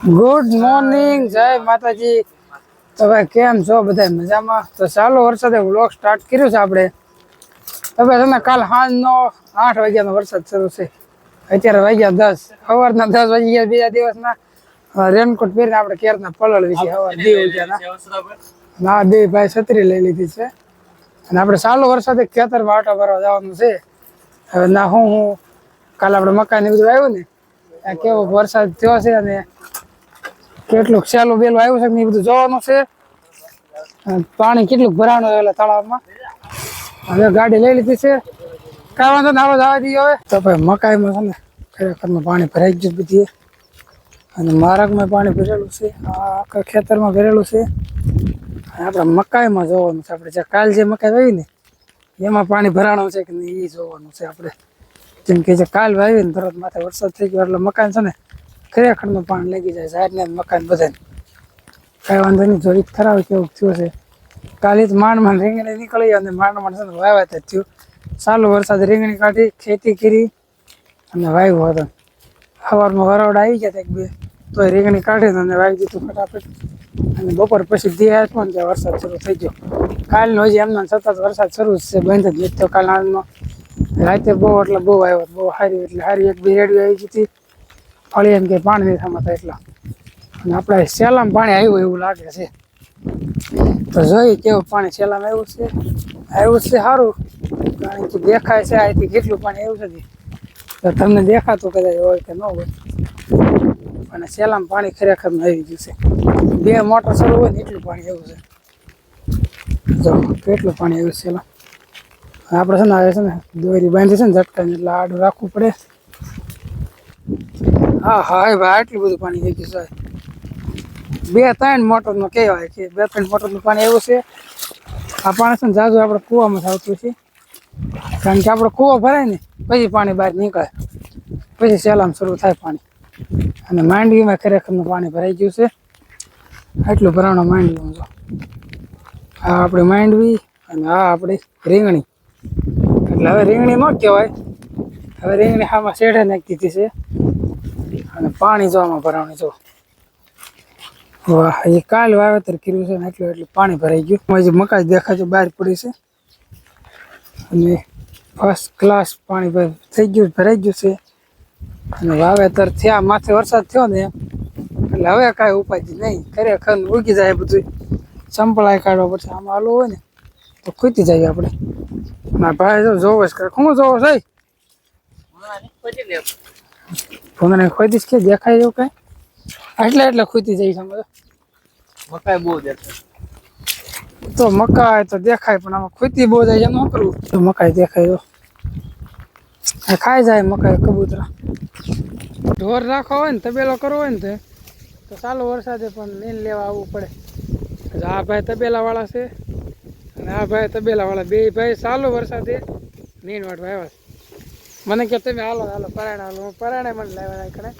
Good morning, જય માતાજી. તો ભાઈ કેમ છો બધા? મજામાં? તો ચાલો વરસાદે વ્લોગ સ્ટાર્ટ કર્યો છે આપણે. તમે તમે કાલ સાંજનો 8 વાગ્યાનો વરસાદ શરૂ છે. અત્યારે વાગ્યા 10, સવારના 10 વાગી ગયા. બીજા દિવસના રેનકોટ પહેરીને આપણે ક્યારના પલળવી છે. સવાર દીવ ના બે ભાઈ છત્રી લઈ લીધી છે અને આપણે ચાલુ વરસાદે ખેતરમાં આટા ભરવા જવાનું છે. હવે ના હું કાલે આપણે મકાઈ ને બધું આવ્યું ને, ત્યાં કેવો વરસાદ થયો છે અને કેટલું સેલું બેલું આવ્યું છે ને એ બધું જોવાનું છે. પાણી કેટલું ભરાણું એટલે તળાવમાં. હવે ગાડી લઈ લીધી છે, કાંઈ વાંધો ને આવો જવા દઈએ. હવે તો ભાઈ મકાઈમાં છે ને ખરેખરમાં પાણી ભરાઈ ગયું બધી, અને માર્ગમાં પાણી ભરેલું છે, આખા ખેતરમાં ભરેલું છે. અને આપણે મકાઈમાં જોવાનું છે. આપણે જે કાલ જે મકાઈ વાવી ને એમાં પાણી ભરાણું છે કે નહીં એ જોવાનું છે આપણે. જેમ કે જે કાલ વાવી ને તરત માથે વરસાદ થઈ ગયો એટલે મકાન છે ને ખરેખરમાં પાણી લાગી જાય. ઝાડને મકાન બધાને કાંઈ વાંધો નહીં. જોઈ ખરાબ કેવું થયું છે. કાલે તો માંડ રીંગણી નીકળી અને માંડ છે ને વાવ્યા થયું. ચાલુ વરસાદ રીંગણી કાઢી, ખેતી કરી અને વાવ્યું હતું. સવારમાં વરાવડા આવી ગયા એક બે, તો રીંગણી કાઢીને અને વાવી દીધું ફટાફટ. અને બપોર પછી દે આપ્યો ને ત્યાં વરસાદ શરૂ થઈ ગયો. કાલનો હજી એમના સતત વરસાદ શરૂ જ છે, બંધ જ નથી થયો. કાલનો રાતે બહુ એટલે બહુ આવ્યો, બહુ સારી એટલે સારી. એક બે રેડિયો આવી ગઈ હતી, ફળી એમ કે પાણી નહીં થમાતા એટલા. અને આપણે સેલામાં પાણી આવ્યું એવું લાગે છે. તો જોઈએ કેવું પાણી સેલામાં આવ્યું છે સારું, કારણ કે દેખાય છે અહીંથી કેટલું પાણી આવ્યું છે. તો તમને દેખાતું કદાચ હોય કે ન હોય, અને સેલામાં પાણી ખરેખર આવી ગયું છે. 2 મોટર શરૂ હોય ને એટલું પાણી આવ્યું છે. જો કેટલું પાણી આવ્યું છે સેલા. આપણે છે ને આવે છે ને દોરી બાંધી છે ને ઝટકાને, એટલે આડું રાખવું પડે. હા હા ભાઈ આટલું બધું પાણી આવી ગયું છે. 2-3 મોટરનું કહેવાય કે 2-3 મોટરનું પાણી આવ્યું છે. આ પાણી છે ને જાજુ આપણે કૂવામાં આવતું છે, કારણ કે આપણે કૂવો ભરાય ને પછી પાણી બહાર નીકળે, પછી સેલામાં શરૂ થાય પાણી. અને માંડવીમાં ખરેખરનું પાણી ભરાઈ ગયું છે. આટલું ભરાણું માંડવીમાં. જો આ આપણી માંડવી અને આ આપણી રીંગણી. એટલે હવે રીંગણી ન કહેવાય, હવે રીંગણી આમાં શેઢે નાખી દીધી છે. અને પાણી જોવામાં ભરાણું જો. વાહ, એ કાલ વાવેતર કર્યું છે ને એટલું પાણી ભરાઈ ગયું. હજી મકાઈ દેખાય બહાર પડી છે, અને ફર્સ્ટ ક્લાસ પાણી થઈ ગયું, ભરાઈ ગયું છે. અને વાવેતર થયા, માથે વરસાદ થયો ને એટલે હવે કાંઈ ઉપાય નહીં. ખરેખર ઉગી જાય બધું. સંપળાય કાઢવા પડશે. આમાં હાલું હોય ને તો ખૂટી જાય આપણે. ના ભાઈ જો જોવો જ કરે. શું જોવો છે? ભૂંગળા ખોદીશ કે દેખાય એવું કઈ? એટલે ખૂટી જાય સમજો. મકાઈ બહુ દેખાય તો મકાઈ તો દેખાય, પણ આમાં ખૂટી બહુ જાય એમ ન કરવું. તો મકાઈ દેખાય તો ખાઈ જાય મકાઈ કબૂતરા. ઢોર રાખવા હોય ને, તબેલો કરવો હોય ને તો ચાલુ વરસાદે પણ નીન લેવા આવવું પડે. આ ભાઈ તબેલા વાળા છે અને આ ભાઈ તબેલા વાળા, બે ભાઈ ચાલુ વરસાદે નીન વાટવા આવ્યા છે. મને કે તમે હાલો પરાણે હાલો. હું પરાણે મને લાવ્યા એકડે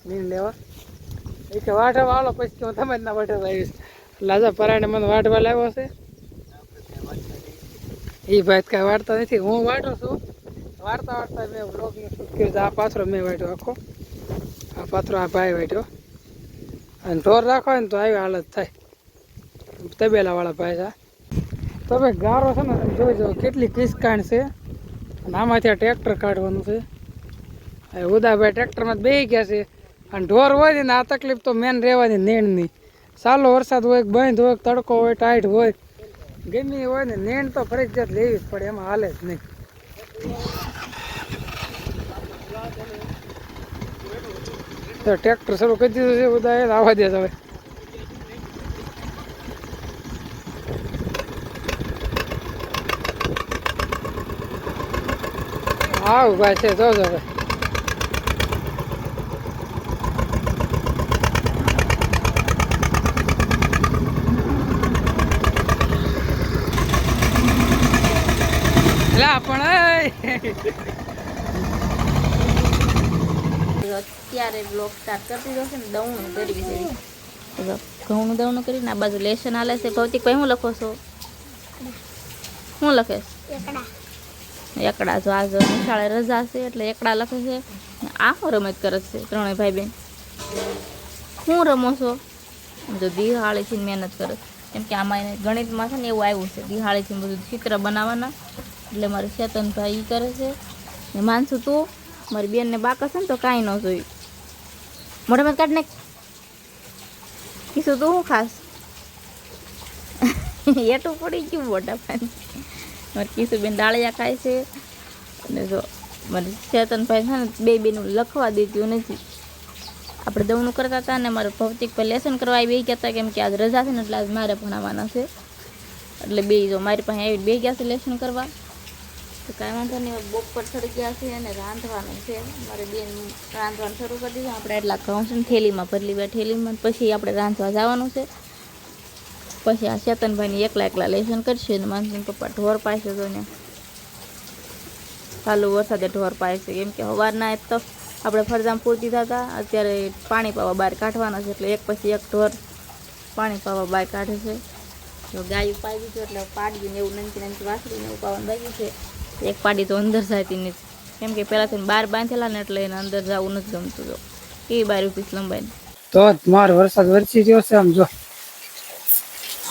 નીન લેવા. એ કે વાઢવા હાલો, પછી હું તમે જ ના વાઢવા આવીશ. લાજા પરાણે મને વાઢવા લાવ્યો છે. એ ભાઈ કાંઈ વાળતા નથી, હું વાઢું છું. વાળતા મેં બ્લોગને શૂટ કર્યું. આ પાથરો મેં વાઢ્યો આખો. આ પાથરો આ ભાઈ વાઢ્યો. અને ઢોર રાખો ને તો આવી હાલત થાય. તબેલા વાળા ભાઈ છે. તો ભાઈ ગારો છે ને તમે જોઈ જાઓ કેટલી કિસકાણ છે. અને આમાંથી આ ટ્રેક્ટર કાઢવાનું છે. ઉદાભાઈ ટ્રેક્ટરમાં બેસી ગયા છે. અને ઢોર હોય ને આ તકલીફ તો મેન રહેવાની નેણની. ચાલો વરસાદ હોય, બંધ હોય, તડકો હોય, ટાઈટ હોય, ગમે હોય ને નેણ તો ફરજિયાત લેવી જ પડે, એમાં હાલે જ નહીં. તો ટ્રેક્ટર શરૂ કરી દીધું છે ઉદાએ, આવવા દે હવે. આવ ભાઈ છે જોજો હવે. અત્યારે બ્લોગ સ્ટાર્ટ કરતી જશે ને દવણું કરવી છે. ઘઉંનું દવણું કરીને આ બાજુ લેશન હાલે છે. ભૌતિકભાઈ શું લખો છો? શું લખે છે? એકડા. જો આજ નિશાળે રજા છે એટલે એકડા લખે છે. આ રમત કરે છે ત્રણેય ભાઈ બેન. શું રમો છો? જો દિહાળીથી મહેનત કરો, કેમ કે આમાં એને ગણિતમાં છે ને એવું આવ્યું છે, દિહાળીથી બધું ચિત્ર બનાવવાના. એટલે મારે ચેતનભાઈ એ કરે છે ને. માનસું તું મારી બેનને બાકસ છે ને તો કાંઈ ન જોયું. મોઢામાં કાઢ નાખ. કીધું તું શું ખાસ? એટું પડી ગયું મોટા પાણી. મારે કીધું બેન ડાળિયા ખાય છે. અને જો મારે ચેતનભાઈ છે ને બે બેનું લખવા દીધું નથી. આપણે દવણું કરતા હતા ને મારે ભૌતિક પર લેસન કરવા આવી બે ગયા હતા, કેમ કે આજ રજા છે ને એટલે આજ મારે ભણાવવાના છે. એટલે બે જો મારી પાસે આવી બે ગયા છે લેસન કરવા. તો કાંઈ વાંધો નહીં, બપોર ચડી ગયા છે અને રાંધવાનું છે. મારે બેન રાંધવાનું શરૂ કરી દીધું. આપણે એટલા ઘઉં છે ને થેલીમાં ભરલી બે થેલીમાં, પછી આપણે રાંધવા જવાનું છે. પછી આ ચેતનભાઈને એકલા લેસન કરશે ને માનસીને પપ્પા ઢોર પાશે તો ને ચાલુ વરસાદે ઢોર પાય છે, કેમ કે સવારના તો આપણે ફરજામ પૂરતી થતા, અત્યારે પાણી પાવા બહાર કાઢવાના છે. એટલે એક પછી એક ઢોર પાણી પાવા બહાર કાઢે છે. તો ગાયું પાઈ દીધું એટલે પાડીને એવું નંચી વાસળીને એવું પાવાનું બાકી છે. એક પાડી તો અંદર જતી નથી, કેમ કે પહેલાંથી બહાર બાંધેલા ને એટલે એને અંદર જવું નથી ગમતું. તો કેવી બાર પીસ લંબાઈને તો મારો વરસાદ વરસી રહ્યો છે. આમ જો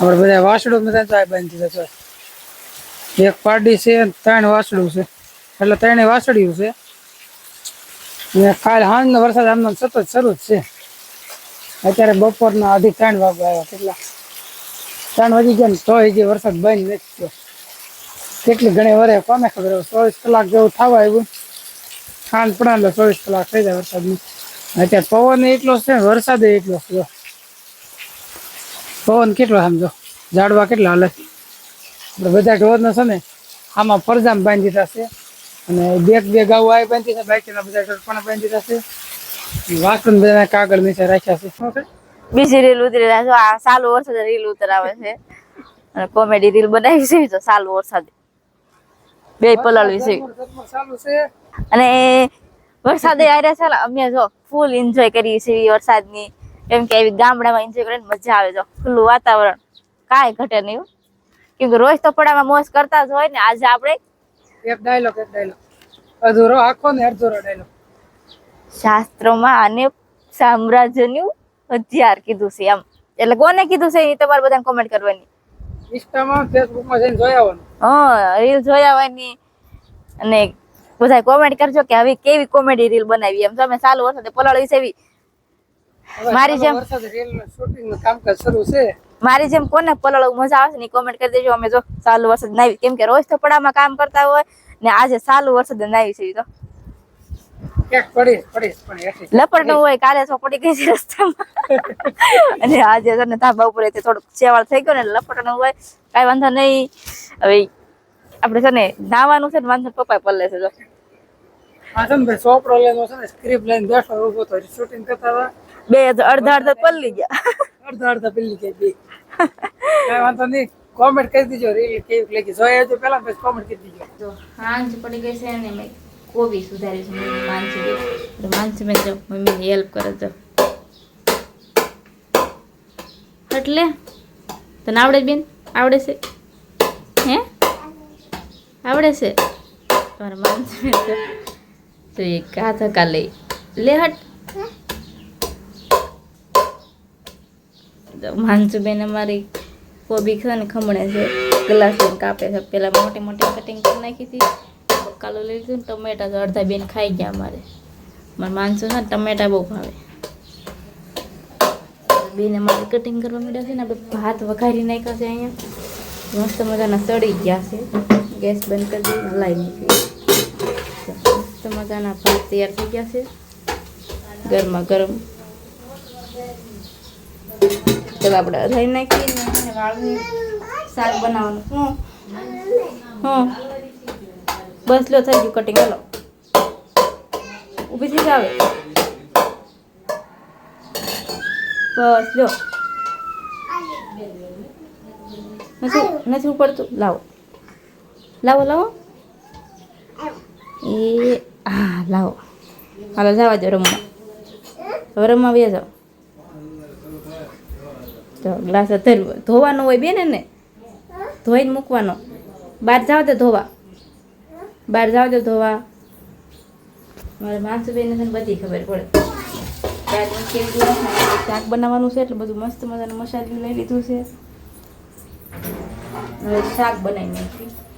આપણે બધા વાસડું બધા ચાય બાંધી દીધા છે. એક પાડી છે, 3 વાસડું છે, એટલે 3 વાસળિયું છે. ને કાલ સાંજનો વરસાદ આમનો સતત શરૂ જ છે. અત્યારે બપોરના 2:30 વાગે આવ્યા, કેટલા 3 વાગી ગયા ને તોય હજી વરસાદ બંધ નથી થયો. કેટલી ઘણી વરે કોને ખબર, 24 કલાક જેવું થવા આવ્યું. સાંજ પડે એટલે 24 કલાક થઈ જાય વરસાદની. અત્યારે પવન એટલો છે, વરસાદ એટલો છે. પવન કેટલો સમજો, ઝાડવા કેટલા હાલે. આપણે બધા ઢોરને છે ને આમાં ફરજામ બાંધી દીધા છે. અને બે ગાઉ આવી બાંધી છે, બાકીના બધા ઢોર પણ બાંધી દીધા છે. વાસણ બધા કાગળ નીચે રાખ્યા છે. શું છે? બીજી રીલ ઉતરી રહ્યા છો. આ ચાલુ વરસાદે રીલ ઉતરાવે છે અને કોમેડી રીલ બનાવી છે. તો ચાલુ વરસાદે બે પલાળવી છે ચાલુ છે. અને વરસાદે આવ્યા છે. અમે જો ફૂલ એન્જોય કરીએ છીએ વરસાદની, કેમ કે એવી ગામડામાં એન્જોય કરીને મજા આવે. જો ખુલ્લું વાતાવરણ, કાંઈ ઘટે નહીં. કેમ કે રોજ તો પડામાં મોજ કરતા જ હોય ને. આજે આપણે એક ડાયલોગ અધૂરો આખો ને અડધૂરો ડાયલોગ. શાસ્ત્રોમાં આને સામ્રાજ્યનું હથિયાર કીધું છે એમ. એટલે કોને કીધું છે એ તમારે બધાને કોમેન્ટ કરવાની. ઇન્સ્ટામાં ફેસબુકમાં જઈને જોઈ આવવાનું. રીલ જોઈ આવવાની અને બધા કોમેન્ટ કરજો કે હવે કેવી કોમેડી રીલ બનાવી. એમ તમે ચાલુ વરસાદે પલાળી છે એવી. મારી જેમ વરસાદ રીલનું શૂટિંગનું કામકાજ શરૂ છે. મારી જેમ કોને પલાળવું મજા આવે છે ને કોમેન્ટ કરી દેજો. અમે જો ચાલુ વરસાદ નાવી, કેમ કે રોજ તો પડામાં કામ કરતા હોય ને આજે ચાલુ વરસાદ નાવી છે. તો એક પડી લપડનું હોય, કાલે તો પડી ગઈ છે રસ્તામાં અને આજે છે ને ધાબા ઉપર થોડુંક સેવાળ થઈ ગયો ને લપડનું હોય. કાંઈ વાંધો નહીં. હવે આપણે છે ને નાવાનું છે ને વાંધો પપ્પા પલ્લે છે. જો આ છે ને ભાઈ સોપડો લઈને છે ને સ્ક્રિપ્ટ લઈને બેઠો ઉભો તો શૂટિંગ કરતા હતા. બે અડધા પલ્લી ગયા. અડધા પેલી કે બે કાંઈ વાંધો નહીં. કોમેન્ટ કરી દીજો રીલ કેવી લાગી. જોઈ આવજો પહેલા પછી કોમેન્ટ કરી દીજો. જો સાંજ પડી ગઈ છે ને મેં કોબી સુધારી છે. માનસી બેન જો મમ્મીની હેલ્પ કરે. તો એટલે તને આવડે બેન? આવડે છે? હે આવડે છે? તમારે માનસી બેન તો એ કા થકા લઈ લે હટ. માનસુ બેન અમારી કોબી છે ને ખમણે છે, ગ્લાસ લઈને કાપે છે. પેલા મોટી મોટી કટિંગ કરી નાખી હતી. બકાલો લઈ લીધું ને ટમેટા તો અડધા બેન ખાઈ ગયા. મારે માનસુ છે ને ટમેટા બહુ ભાવે. બેને મારે કટિંગ કરવા માંડ્યા છે ને. આપણે ભાત વઘારી નાખ્યા છે. અહીંયા મસ્ત મજાના સડી ગયા છે. ગેસ બંધ કરી દઈ, હલાવી નાખી. મસ્ત મજાના ભાત તૈયાર થઈ ગયા છે ગરમા ગરમ. ચાલો આપણે હલાવી નાખીએ વાળું શાક બનાવવાનું. બસ લો થઈ ગયું કટિંગ. હલો ઊભી થઈ જાવે. બસ લો નથી ઉપડતું. લાવો એ હા લાવો. હાલો જવા દો રમવા. હવે રમવા વ્યા જાઓ. તો ગ્લાસ ધોવાનો હોય બેન ને, ધોઈને મૂકવાનો. બહાર જાવ તો ધોવા, બહાર જાવ તો ધોવા. મારે માનસુબેનને બધી ખબર પડે. દાળ મૂકી દીધું ને શાક બનાવવાનું છે એટલે બધું મસ્ત મજાનું મસાલું લઈ લીધું છે હવે શાક બનાવી નાખ્યું